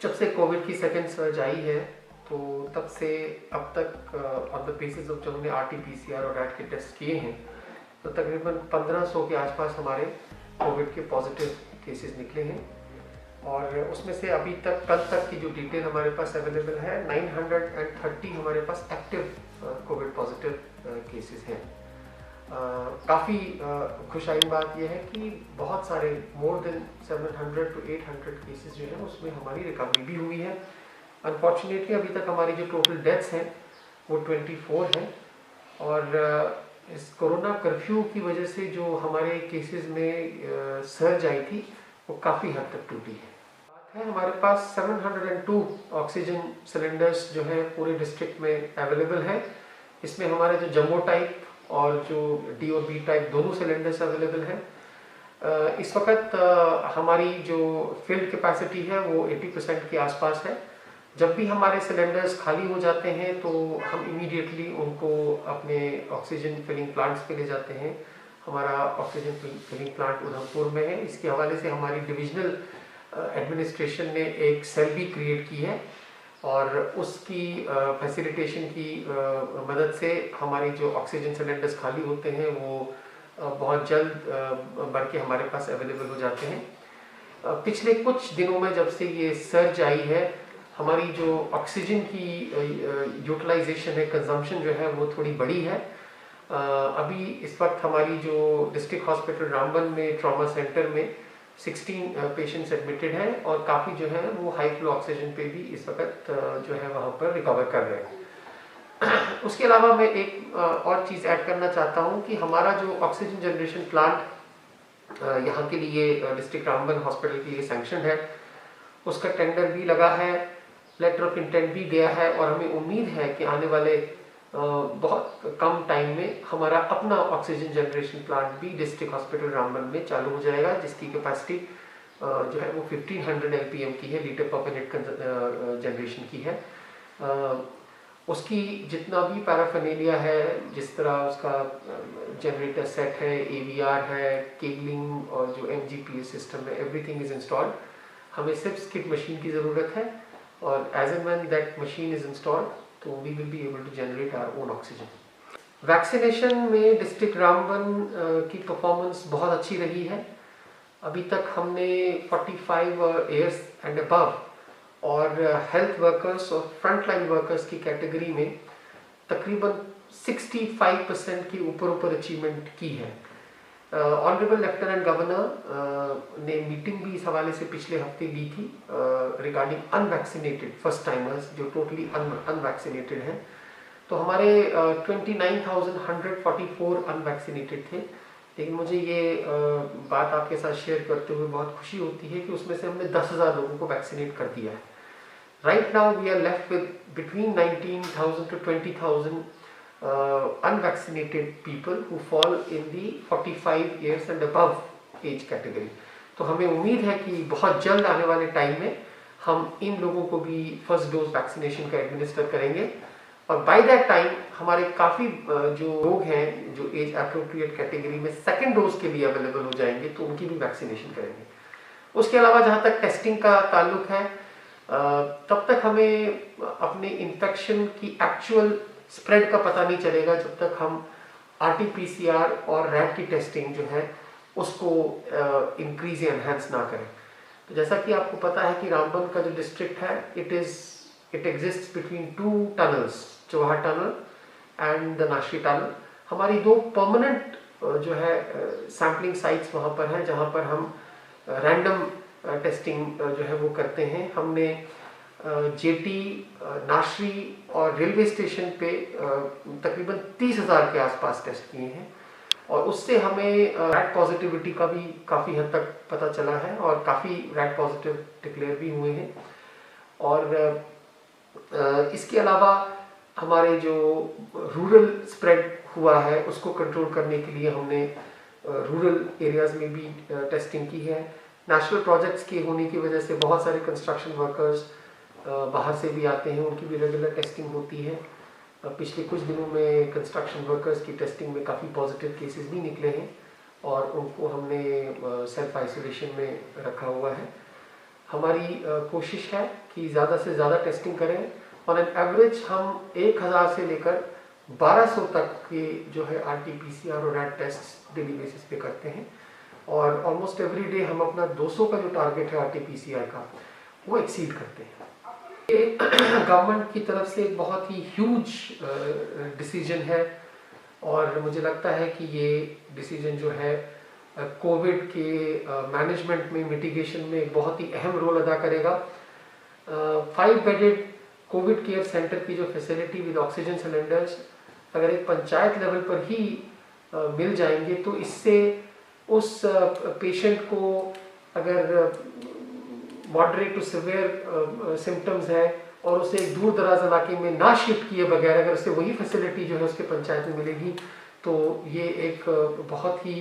जब से कोविड की सेकेंड सर्ज आई है तो तब से अब तक ऑन द बेसिस ऑफ जब हमने RT-PCR और रैट के टेस्ट किए हैं तो तकरीबन 1500 के आसपास हमारे कोविड के पॉजिटिव केसेस निकले हैं। और उसमें से अभी तक कल तक की जो डिटेल हमारे पास अवेलेबल है 930 हमारे पास एक्टिव कोविड पॉजिटिव केसेस हैं। काफ़ी खुशाइन बात यह है कि बहुत सारे मोर देन 700 to 800 केसेस जो हैं उसमें हमारी रिकवरी भी हुई है। अनफॉर्चुनेटली अभी तक हमारी जो टोटल डेथ्स हैं वो 24 हैं और इस कोरोना कर्फ्यू की वजह से जो हमारे केसेस में सर्ज आई थी वो काफ़ी हद तक टूटी है। बात है हमारे पास 702 ऑक्सीजन सिलेंडर्स जो है पूरे डिस्ट्रिक्ट में अवेलेबल है। इसमें हमारे जो जम्बो टाइप और जो D और B टाइप दोनों सिलेंडर्स अवेलेबल हैं। इस वक्त हमारी जो फिल्ड कैपेसिटी है वो 80% के आसपास है। जब भी हमारे सिलेंडर्स खाली हो जाते हैं तो हम इमीडिएटली उनको अपने ऑक्सीजन फिलिंग प्लांट्स पे ले जाते हैं। हमारा ऑक्सीजन फिलिंग प्लांट उधमपुर में है। इसके हवाले से हमारी डिविजनल एडमिनिस्ट्रेशन ने एक सेल भी क्रिएट की है और उसकी फैसिलिटेशन की मदद से हमारे जो ऑक्सीजन सिलेंडर्स खाली होते हैं वो बहुत जल्द भर के हमारे पास अवेलेबल हो जाते हैं। पिछले कुछ दिनों में जब से ये सर्ज आई है हमारी जो ऑक्सीजन की यूटिलाइजेशन है, कंजम्पशन जो है वो थोड़ी बढ़ी है। अभी इस वक्त हमारी जो डिस्ट्रिक्ट हॉस्पिटल रामबन में ट्रॉमा सेंटर में 16 पेशेंट्स एडमिटेड हैं और काफ़ी जो है वो हाई फ्लो ऑक्सीजन पे भी इस वक्त जो है वहाँ पर रिकवर कर रहे हैं। उसके अलावा मैं एक और चीज़ ऐड करना चाहता हूँ कि हमारा जो ऑक्सीजन जनरेशन प्लांट यहाँ के लिए डिस्ट्रिक्ट रामबन हॉस्पिटल के लिए सैंक्शन है उसका टेंडर भी लगा है, लेटर ऑफ इंटेंट भी गया है और हमें उम्मीद है कि आने वाले बहुत कम टाइम में हमारा अपना ऑक्सीजन जनरेशन प्लांट भी डिस्ट्रिक्ट हॉस्पिटल रामबन में चालू हो जाएगा जिसकी कैपेसिटी जो है वो 1500 LPM की है, लीटर पर मिनट जनरेशन की है। उसकी जितना भी पैराफर्नेलिया है, जिस तरह उसका जनरेटर सेट है, AVR है, केबलिंग और जो MGPS सिस्टम है, एवरीथिंग इज इंस्टॉल्ड। हमें सिर्फ स्किड मशीन की ज़रूरत है और as and when that machine is installed तो we will be able to generate our own oxygen. Vaccination में डिस्ट्रिक्ट रामबन की परफॉर्मेंस बहुत अच्छी रही है। अभी तक हमने 45 ईयर्स एंड अबव और हेल्थ वर्कर्स और फ्रंटलाइन वर्कर्स की कैटेगरी में तकरीबन 65% की ऊपर अचीवमेंट की है। ऑनरेबल लेफ्टिनेंट गवर्नर ने मीटिंग भी इस हवाले से पिछले हफ्ते ली थी रिगार्डिंग अनवैक्सीनेटेड फर्स्ट टाइमर्स जो टोटली अनवैक्सीनेटेड हैं। तो हमारे 29,144 अनवैक्सीनेटेड थे, लेकिन मुझे ये बात आपके साथ शेयर करते हुए बहुत खुशी होती है कि उसमें से हमने 10,000 लोगों को वैक्सीनेट कर दिया है। Right now we are left with between 19,000 to 20,000 unvaccinated people who fall in the 45 years and above age category। तो हमें उम्मीद है कि बहुत जल्द आने वाले टाइम में हम इन लोगों को भी फर्स्ट डोज वैक्सीनेशन का एडमिनिस्टर करेंगे और बाय दैट टाइम हमारे काफ़ी जो लोग हैं जो एज अप्रोप्रिएट कैटेगरी में सेकेंड डोज के लिए अवेलेबल हो जाएंगे तो उनकी भी वैक्सीनेशन करेंगे। उसके अलावा जहाँ तक टेस्टिंग का ताल्लुक है तब तक हमें अपने इन्फेक्शन की एक्चुअल स्प्रेड का पता नहीं चलेगा जब तक हम RT-PCR और रैट की टेस्टिंग जो है उसको इंक्रीज या एनहेंस ना करें। तो जैसा कि आपको पता है कि रामबन का जो डिस्ट्रिक्ट है it exists between 2 tunnels, Chauha tunnel and the Nashri tunnel. हमारी 2 परमानेंट जो है सैम्पलिंग साइट्स वहाँ पर हैं जहाँ पर हम रैंडम टेस्टिंग जो है वो करते हैं। हमने JT, नाशरी और रेलवे स्टेशन पे तकरीबन 30,000 के आसपास टेस्ट किए हैं और उससे हमें रैट पॉजिटिविटी का भी काफ़ी हद तक पता चला है और काफ़ी रैट पॉजिटिव डिक्लेयर भी हुए हैं। और इसके अलावा हमारे जो रूरल स्प्रेड हुआ है उसको कंट्रोल करने के लिए हमने रूरल एरियाज़ में भी टेस्टिंग की है। नेशनल प्रोजेक्ट्स के होने की वजह से बहुत सारे कंस्ट्रक्शन वर्कर्स बाहर से भी आते हैं, उनकी भी रेगुलर टेस्टिंग होती है। पिछले कुछ दिनों में कंस्ट्रक्शन वर्कर्स की टेस्टिंग में काफ़ी पॉजिटिव केसेस भी निकले हैं और उनको हमने सेल्फ आइसोलेशन में रखा हुआ है। हमारी कोशिश है कि ज़्यादा से ज़्यादा टेस्टिंग करें। ऑन एन एवरेज हम 1000 से लेकर 1200 तक के जो है RT-PCR और रैट टेस्ट डेली बेसिस पे करते हैं, और ऑलमोस्ट एवरी डे हम अपना 200 का जो टारगेट है RT-PCR का वो एक्सीड करते हैं। ये गवर्नमेंट की तरफ से एक बहुत ही ह्यूज डिसीजन है, और मुझे लगता है कि ये डिसीजन जो है कोविड के मैनेजमेंट में, मिटिगेशन में एक बहुत ही अहम रोल अदा करेगा। 5 बेडेड कोविड केयर सेंटर की जो फैसिलिटी विद ऑक्सीजन सिलेंडर्स अगर एक पंचायत लेवल पर ही मिल जाएंगे तो इससे उस पेशेंट को अगर मॉडरेट टू सिवियर सिम्टम्स है और उसे एक दूर दराज इलाके में ना शिफ्ट किए बगैर अगर उसे वही फैसिलिटी जो है उसके पंचायत में मिलेगी, तो ये एक बहुत ही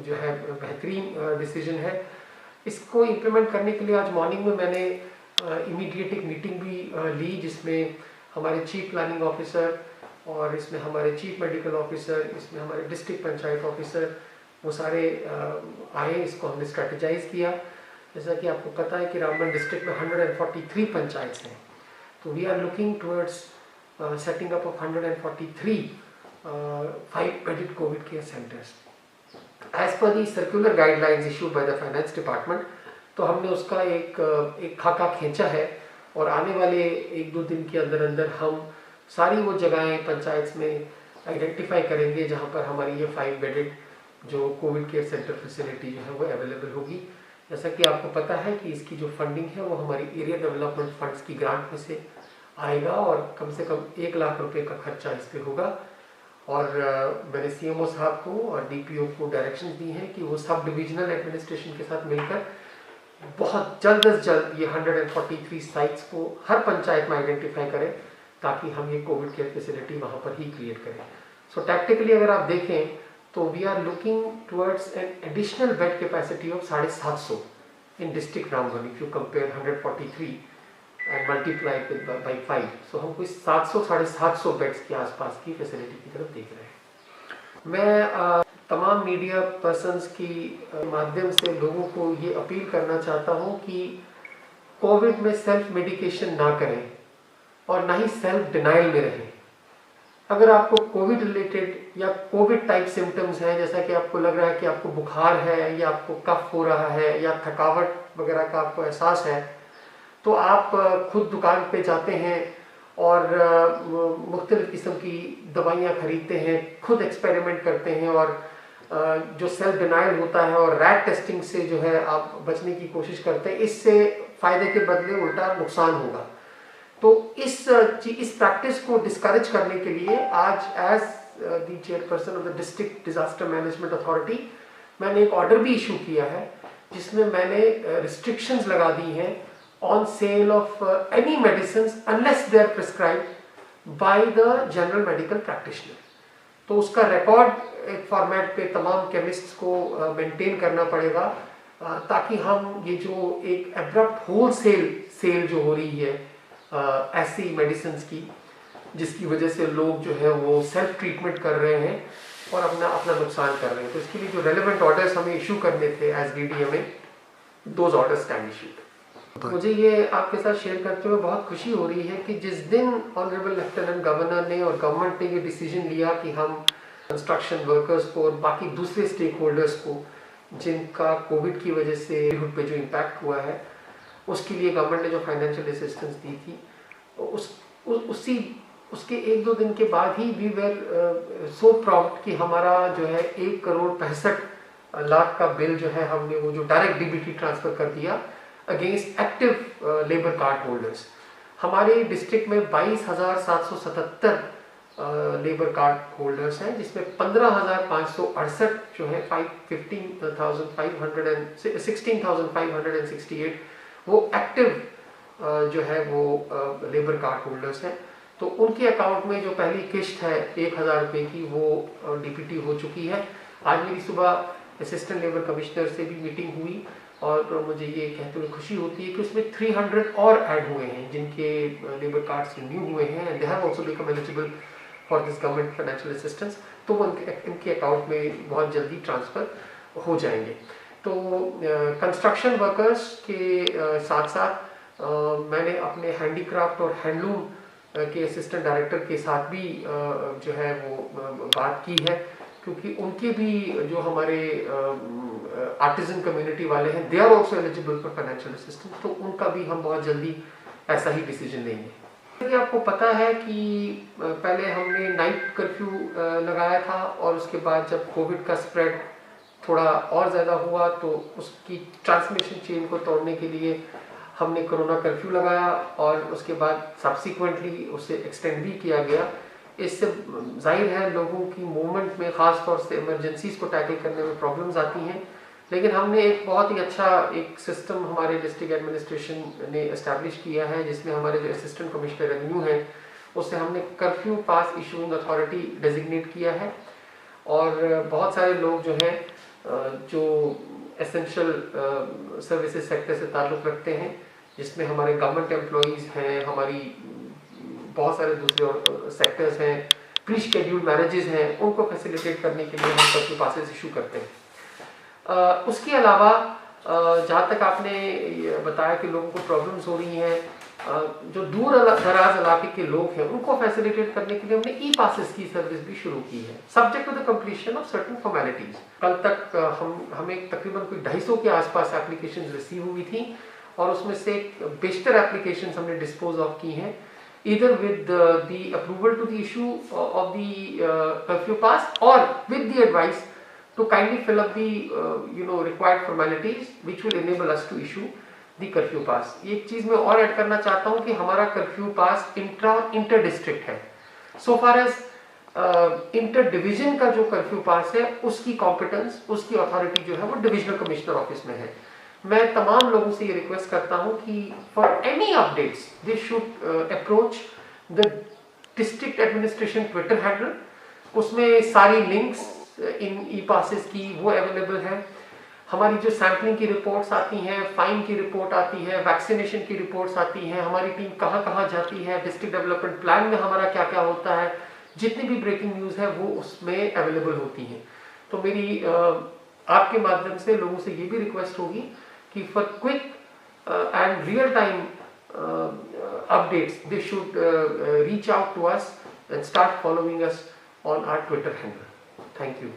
जो है बेहतरीन डिसीजन है। इसको इम्प्लीमेंट करने के लिए आज मॉर्निंग में मैंने इमीडिएट एक मीटिंग भी ली, जिसमें हमारे चीफ प्लानिंग ऑफिसर और इसमें हमारे चीफ मेडिकल ऑफिसर, इसमें हमारे डिस्ट्रिक्ट पंचायत ऑफिसर, वो सारे आए। इसको हमने स्ट्रेटेजाइज किया। जैसा कि आपको पता है कि रामबन डिस्ट्रिक्ट में 143 पंचायत हैं, तो we are looking towards setting up of 143 5-bedded COVID care centers. As per the circular guidelines issued by the finance department, तो हमने उसका एक खाका खींचा है, और आने वाले 1-2 दिन के अंदर अंदर हम सारी वो जगहें पंचायत में आइडेंटिफाई करेंगे जहाँ पर हमारी ये 5-bedded जो कोविड केयर सेंटर फैसिलिटी जो है वो अवेलेबल होगी। जैसा कि आपको पता है कि इसकी जो फंडिंग है वो हमारी एरिया डेवलपमेंट फंड्स की ग्रांट में से आएगा, और कम से कम 1 लाख रुपए का खर्चा इस पर होगा। और मैंने CMO साहब को और DPO को डायरेक्शंस दी हैं कि वो सब डिविजनल एडमिनिस्ट्रेशन के साथ मिलकर बहुत जल्द से जल्द ये 143 साइट्स को हर पंचायत में आइडेंटिफाई करें, ताकि हम ये कोविड केयर फैसिलिटी वहाँ पर ही क्रिएट करें। सो टैक्टिकली अगर आप देखें तो we are looking towards an additional bed capacity of 750 in district Ramban if you compare 143 and multiply by 5। So हम कोई 700-750 बेड्स के आसपास की फैसिलिटी की तरफ देख रहे हैं। मैं तमाम मीडिया पर्सन्स की माध्यम से लोगों को ये अपील करना चाहता हूँ कि कोविड में सेल्फ मेडिकेशन ना करें और ना ही सेल्फ डिनाइल में रहें। अगर आपको कोविड रिलेटेड या कोविड टाइप सिम्टम्स हैं, जैसा कि आपको लग रहा है कि आपको बुखार है या आपको कफ हो रहा है या थकावट वगैरह का आपको एहसास है, तो आप खुद दुकान पे जाते हैं और मुख्तलिफ़ किस्म की दवाइयाँ खरीदते हैं, खुद एक्सपेरिमेंट करते हैं, और जो सेल्फ डिनाइल होता है और रैट टेस्टिंग से जो है आप बचने की कोशिश करते हैं। इससे फ़ायदे के बदले उल्टा नुकसान होगा। तो इस प्रैक्टिस को डिस्करेज करने के लिए आज as the chairperson of the district disaster management authority मैंने एक ऑर्डर भी इशू किया है, जिसमें मैंने रिस्ट्रिक्शंस लगा दी हैं on sale of any medicines unless they are prescribed by the general medical practitioner। तो उसका रिकॉर्ड एक फॉर्मेट पे तमाम केमिस्ट्स को मेंटेन करना पड़ेगा, ताकि हम ये जो एक एब्रप्ट होल सेल जो हो रही है ऐसी मेडिसिन्स की, जिसकी वजह से लोग जो है वो सेल्फ ट्रीटमेंट कर रहे हैं और अपना नुकसान कर रहे हैं, तो इसके लिए जो रेलेवेंट ऑर्डर्स हमें इशू करने थे as DDMA, those orders stand issued. मुझे ये आपके साथ शेयर करते हुए बहुत खुशी हो रही है कि जिस दिन ऑनरेबल लेफ्टिनेंट गवर्नर ने और गवर्नमेंट ने ये डिसीजन लिया कि हम कंस्ट्रक्शन वर्कर्स को और बाकी दूसरे स्टेक होल्डर्स को जिनका कोविड की वजह से लाइवलीहुड पे जो इम्पैक्ट हुआ है, उसके लिए गवर्नमेंट ने जो फाइनेंशियल असिस्टेंस दी थी, उसके 1-2 दिन के बाद ही वी वेर सो प्राउड कि हमारा जो है 1,65,00,000 का बिल जो है हमने वो जो डायरेक्ट DBT ट्रांसफर कर दिया against active labour card holders. हमारे डिस्ट्रिक्ट में 22,777 लेबर कार्ड होल्डर्स हैं, जिसमें 15,568 जो है 16,568 वो एक्टिव जो है वो लेबर कार्ड होल्डर्स हैं। तो उनके अकाउंट में जो पहली किश्त है 1,000 रुपये की वो DBT हो चुकी है। आज मेरी सुबह असिस्टेंट लेबर कमिश्नर से भी मीटिंग हुई और मुझे ये कहते हुए खुशी होती है कि उसमें 300 और ऐड हुए हैं जिनके लेबर कार्ड्स रिन्यू हुए हैं and they have also become eligible for this government financial assistance. तो वो इनके अकाउंट में बहुत जल्दी ट्रांसफ़र हो जाएंगे। तो कंस्ट्रक्शन वर्कर्स के साथ साथ मैंने अपने हैंडीक्राफ्ट और हैंडलूम के असिस्टेंट डायरेक्टर के साथ भी जो है वो बात की है, क्योंकि उनके भी जो हमारे आर्टिजन कम्युनिटी वाले हैं, they are also eligible for financial assistance, तो उनका भी हम बहुत जल्दी ऐसा ही डिसीजन लेंगे। आपको पता है कि पहले हमने नाइट कर्फ्यू लगाया था, और उसके बाद जब कोविड का स्प्रेड थोड़ा और ज़्यादा हुआ तो उसकी ट्रांसमिशन चेन को तोड़ने के लिए हमने कोरोना कर्फ्यू लगाया, और उसके बाद सब्सिक्वेंटली उसे एक्सटेंड भी किया गया। इससे जाहिर है लोगों की मूवमेंट में, ख़ास तौर से इमरजेंसीज को टैकल करने में प्रॉब्लम्स आती हैं, लेकिन हमने एक बहुत ही अच्छा एक सिस्टम हमारे डिस्ट्रिक्ट एडमिनिस्ट्रेशन ने इस्टेब्लिश किया है, जिसमें हमारे जो असिस्टेंट कमिश्नर रेवेन्यू हैं उससे हमने curfew pass issuing authority designate किया है। और बहुत सारे लोग जो हैं जो एसेंशियल सर्विसेज सेक्टर से ताल्लुक़ रखते हैं, जिसमें हमारे गवर्नमेंट एम्प्लॉइज़ हैं, हमारी बहुत सारे दूसरे सेक्टर्स हैं, प्री शेड्यूल्ड मैरिजेज हैं, उनको फैसिलिटेट करने के लिए हम कर्फ्यू पासेस इशू करते हैं। उसके अलावा जहाँ तक आपने बताया कि लोगों को प्रॉब्लम्स हो रही हैं, जो दूर दराज इलाके के लोग हैं उनको फैसिलिटेट करने के लिए हमने ई पासेस की सर्विस भी शुरू की है, subject to the completion of certain formalities. कल तक हमें तकरीबन कोई 250 के आसपास एप्लीकेशंस रिसीव हुई थी, और उसमें से बेशतर एप्लीकेशंस हमने डिस्पोज ऑफ की हैं, either with the approval to the issue of the curfew pass, or with the advice to kindly fill up the required formalities which will enable us to issue the curfew pass। एक चीज मैं और add करना चाहता हूँ कि हमारा curfew pass inter district है। सो फार एज इंटर डिवीजन का जो कर्फ्यू पास है उसकी कॉम्पिटेंस, उसकी अथॉरिटी जो है वो डिविजनल कमिश्नर ऑफिस में है। मैं तमाम लोगों से ये रिक्वेस्ट करता हूं कि for any updates they should approach the district administration Twitter handle. उसमें सारी लिंक्स इन ई पासेस की वो अवेलेबल है। हमारी जो सैम्पलिंग की रिपोर्ट्स आती हैं, फाइन की रिपोर्ट आती है, वैक्सीनेशन की रिपोर्ट्स आती हैं, हमारी टीम कहाँ कहाँ जाती है, डिस्ट्रिक्ट डेवलपमेंट प्लान में हमारा क्या क्या होता है, जितनी भी ब्रेकिंग न्यूज़ है वो उसमें अवेलेबल होती हैं। तो मेरी आपके माध्यम से लोगों से ये भी रिक्वेस्ट होगी कि for quick and real-time updates, they should reach out to us and start following us on our Twitter handle. Thank you.